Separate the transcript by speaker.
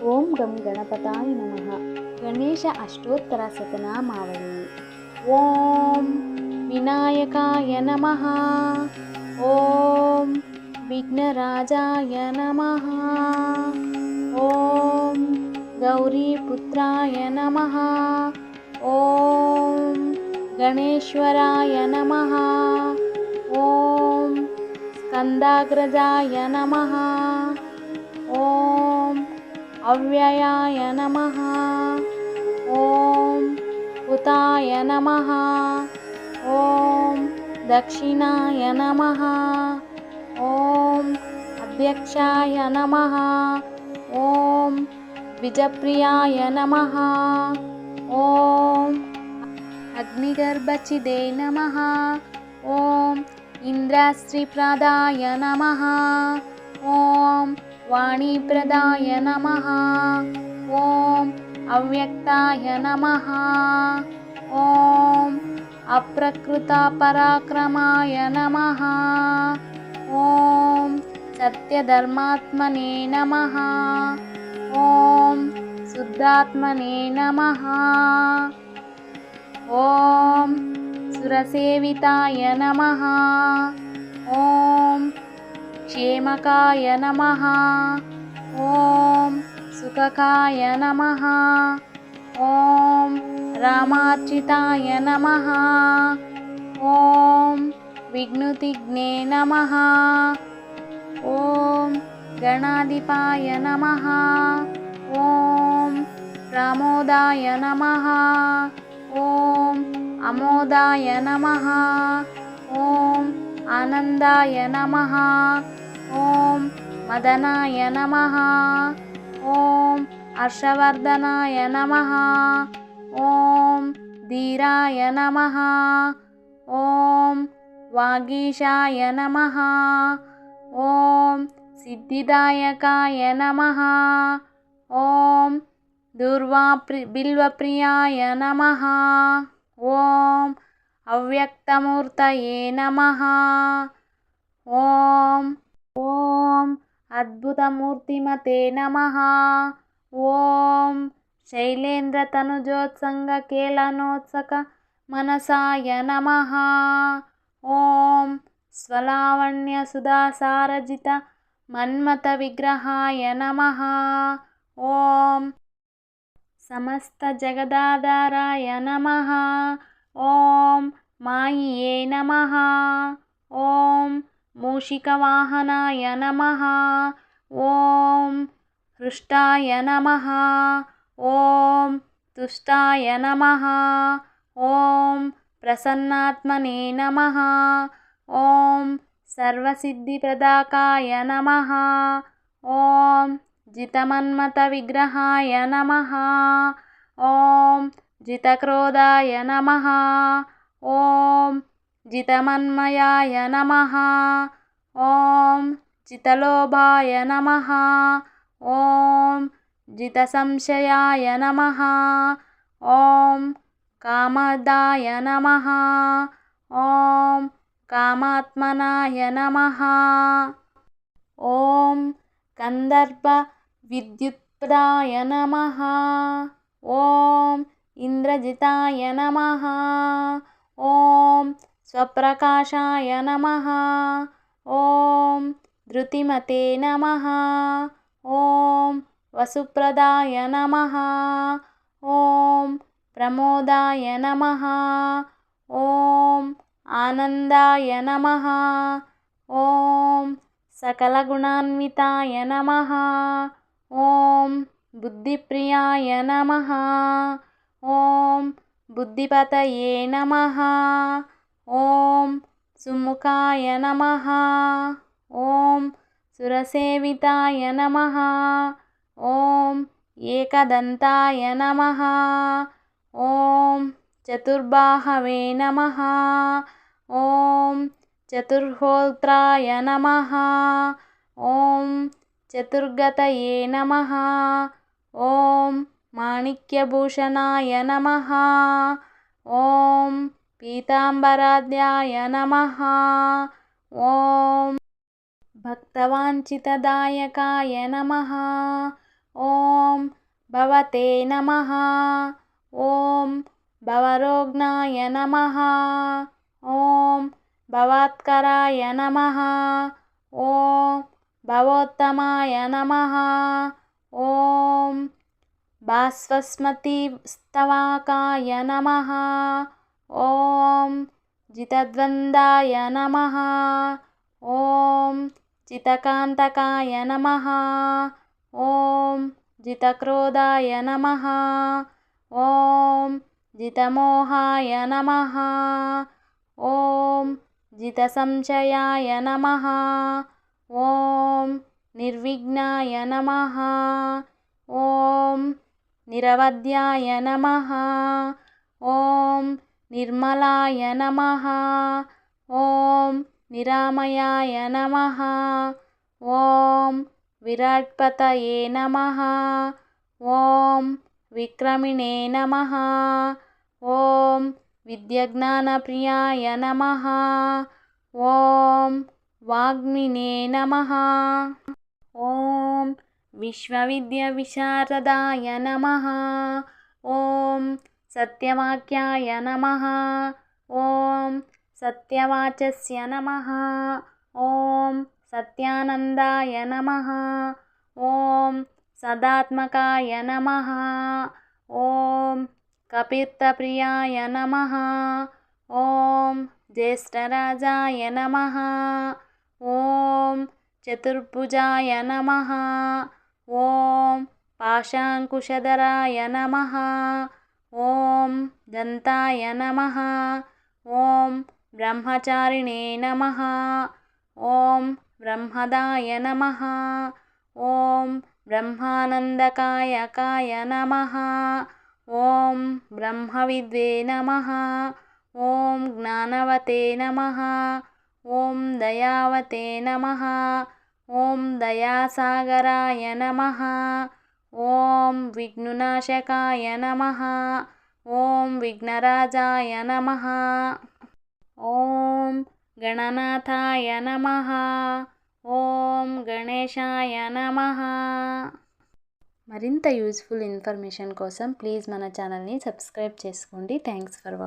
Speaker 1: ఓం గం గణపతాయ నమః. గణేశ అష్టోత్తర శతనామావళి. ఓం వినాయకాయ నమః. ఓం విఘ్నరాజాయ నమః. ఓం గౌరీపుత్రాయ నమః. ఓం గణేశ్వరాయ నమః. ఓం స్కందాగ్రజాయ నమః. ఓం అవ్యయాయ నమః. ఓం ఉతాయ నమః. ఓం దక్షిణాయ నమః. ఓం అధ్యక్షాయ నమః. ఓం ద్విజప్రియాయ నమః. ఓం అగ్నిగర్భచిదే నమః. ఓం ఇంద్రశ్రీప్రదాయ నమః. ఓం వాణీప్రదాయ నమః. ఓం అవ్యక్తాయ నమః. ఓం అప్రకృత పరాక్రమాయ నమః. ఓం సత్యధర్మాత్మనే నమః. ఓం శుద్ధాత్మనే నమః. ఓం సురసేవితాయ నమః. ఓం క్షేమకాయ నమః. ఓం సుఖకాయ నమః. ఓం రామార్చితాయ నమః. ఓం విఘ్నుతిఘ్నే నమః. ఓం గణాధిపాయ నమః. ఓం ప్రమోదాయ నమః. ఓం అమోదాయ నమః. ఓం ఆనందాయ నమః. ఓం మదనాయ నమః. ఓం హర్షవర్ధనాయ నమః. ఓం ధీరాయ నమః. ఓం వాగీశాయ నమః. ఓం సిద్ధిదాయకాయ నమః. ఓం బిల్వప్రియాయ నమః. ఓం అవ్యక్తమూర్తయే నమః. ఓం అద్భుతమూర్తిమతే నమః. ఓం శైలేంద్రతనుజోత్సంగకేళనోత్సక మనసాయ నమః. ఓం స్వలావణ్యసుధాసారజిత మన్మథ విగ్రహాయ నమః. ఓం సమస్త జగదాధారాయ నమః. ఓం మాయే నమః. ఓం మూషికవాహనాయ నమః. ఓం హృష్టాయ నమః. ఓం తుష్టాయ నమః. ఓం ప్రసన్నాత్మనే నమః. ఓం సర్వసిద్ధిప్రదాకాయ నమః. ఓం జితమన్మథ విగ్రహాయ నమః. ఓం జితక్రోధాయ నమః. ఓం జితమన్మయాయ నమః. ఓం జితలోభాయ నమః. ఓం జితసంశయాయ నమః. ఓం కామదాయ నమః. ఓం కామాత్మనాయ నమః. ఓం కందర్ప విద్యుత్ప్రదాయ నమః. ఓం ఇంద్రజితాయ నమః. ఓం స్వప్రకాశాయ నమః. ఓం ధృతిమతే నమః. ఓం వసుప్రదాయ నమః. ఓం ప్రమోదాయ నమః. ఓం ఆనందాయ నమః. ఓం సకలగుణాన్వితాయ నమః. ఓం బుద్ధిప్రియాయ నమః. ఓం బుద్ధిపతయే నమః. ఓం సుముఖాయ నమః. ఓం సురసేవితాయ నమః. ఓం ఏకదంతాయ నమః. ఓం చతుర్బాహవే నమః. ఓం చతుర్హోత్రాయ నమః. ఓం చతుర్గతయే నమః. ఓం మాణిక్యభూషణాయ నమః. ఓం పీతాంబరాధ్యాయ నమః. ఓం భక్తవాంఛితదాయకాయ నమః. ఓం భవతే నమః. ఓం భవరోగ్నాయ నమః. ఓం భవాత్కరాయ నమః. ఓం భవోత్తమాయ నమః. ఓం భాస్వస్మతిస్తవాకాయ నమః. ఓం జితద్వందాయ నమః. ఓం జితకాంతకాయ నమః. ఓం జితక్రోధాయ నమః. ఓం జితమోహాయ నమః. ఓం జితసంశయాయ నమః. ఓం నిర్విఘ్నాయ నమః. ఓం నిరవధ్యాయ నమః. ఓం నిర్మలాయ నమః. ఓం నిరామయాయ నమః. ఓం విరాట్పతయే నమః. ఓం విక్రమిణే నమః. ఓం విద్యజ్ఞానప్రియాయ నమః. ఓం వాగ్మినే నమః. ఓం విశ్వవిద్యావిశారదాయ నమః. ఓం సత్యవాక్యాయ నమః. ఓం సత్యవాచస్య నమః. ఓం సత్యానందాయ నమః. ఓం సదాత్మకాయ నమః. ఓం కపీర్తప్రియాయ నమః. ఓం జ్యేష్ఠరాజాయ నమః. ఓం చతుర్భుజాయ నమః. ఓం పాశాంకుశధరాయ నమః. ఓం దంతాయ నమః. ఓం బ్రహ్మచారిణే నమః. ఓం బ్రహ్మదాయ నమః. ఓం బ్రహ్మానందకాయకాయ నమః. ఓం బ్రహ్మవిద్వే నమః. ఓం జ్ఞానవతే నమః. ఓం దయావతే నమః. ఓం దయాసాగరాయ నమః. ఓం విఘ్నునాశకాయ నమః. ఓం విఘ్నరాజాయ నమః. ఓం గణనాథాయ నమః. ఓం గణేశాయ నమః. మరింత యూస్ఫుల్ ఇన్ఫర్మేషన్ కోసం ప్లీజ్ మన ఛానల్ని సబ్స్క్రైబ్ చేసుకోండి. Thanks for watching.